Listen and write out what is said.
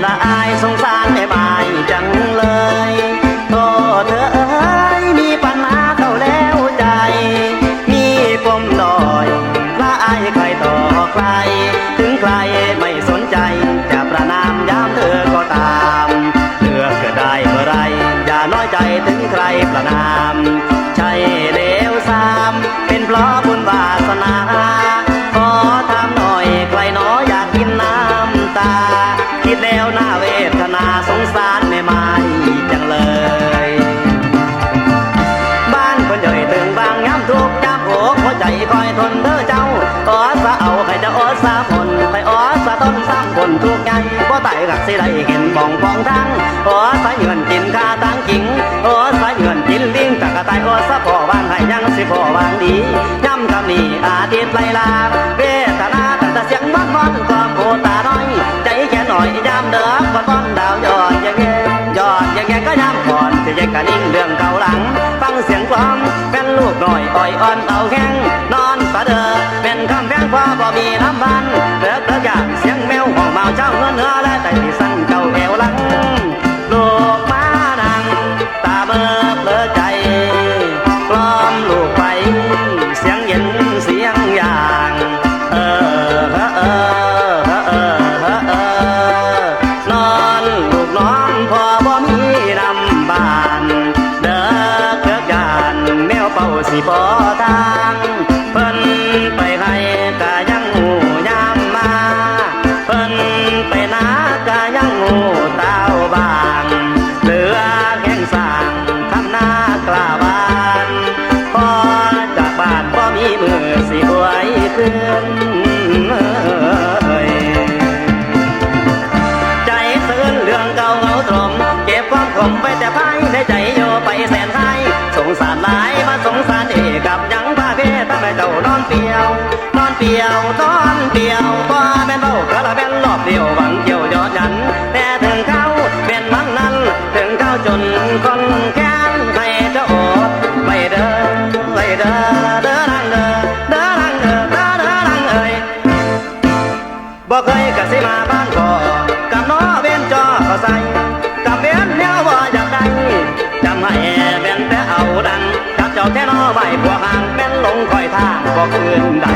ละอายสงสารแม่บายจังเลยโทษเธอเอ้ยมีปัญหาเข้าแล้วใจมีปมหน่อยละอายใครต่อใครถึงใครไม่สนใจจะประนามยามเธอก็ตามเลือกเกิดได้เมื่อไรอย่าน้อยใจถึงใครประนามใช่เลวสามเป็นเพราะบุญวาสนาขอถามหน่อยใครหนออยากกินน้ำตาคิดแล้วน่าเวทนาสงสารแม่ไม้จังเลยบ้านคนใหญ่ตึงบางย้ำทุกย้ำอกหัวใจคอยทนเด้อเจ้าขอสะเอาใครจะอ้อสาผลใครอ้อสะต้นสามคนทุกไงบ่ไต่หักสิได้เห็นบ่องฟองทั้งขอสะเงินกินข้าตั้งกิ่งขอสะเงินกินลิงจากกระต่ายขอสะพ่อวางให้ยังสิพ่อวางดีย้ำคำนี้อาทิตย์ไล่ลาเวทนาตั้งแต่เสียงบ้านบ้านความโหตาน้อยใจแค่หน่อยย้ำเด้อบ้านบ้านดาวยอดยังแง่ยอดยังแง่ก็ย้ำก่อนจะแยกกันนิ่งเรื่องเก่าหลังฟังเสียงกลอมเป็นลูกหน่อยอ่อยอ่อนเอาแข้งนอนสะเด้อเป็นคำแพงพอบ่มีน้ำบันเลิกอย่างเสียงแมวห้องเมาเจ้าเงินเนื้อและแต่ที่สั่งเจ้าแอวหลังลูกมานังตาเบิกเลิกใจกล้อมลูกไปเสียงเย็นเสียงอย่างนอนลูกนอนพอบ่มีน้ำบานเด้อเกิดการแมวเป่าสิบ่ทางเพิ่นไปให้กะยังหูยามมาเพิ่นไปนากะยังหูเต้าบางเหลือแข้งสร้างทำหน้ากล้าบานพอจากบ้านบ่มีมือสิหวยขึ้นใจตื่นเรื่องเก่าเงาตรมเก็บความขมไว้แต่ภายในใจโยไปแสนไทยสงสารหลายมาสงสารเอกกับยังพาเพทำให้เจ้านอนเปียวนอนเปียวนอนเปียวว่าแม่นเบ้ากระเป็นรอบเดียวหวังเกี่ยวยอดยันแต่ถึงเขาเป็นมันนั้นถึงเขาจนคนแค้นให้เจ้าอดไปเด้อไปเด้อเด้อนังเด้อเด้อนังเด้อเด้อเด้อนังเอ้ยบ่เคยกะสิมาบ้านก่อกับน้อเว้นจอก็ใส่กับเว้นแนวว่าอยากได้จำให้แม่นแต่เอาดังกับเจ้าแท้น้อใบบัวหางแม่นหลงคอยทางบ่คืนใด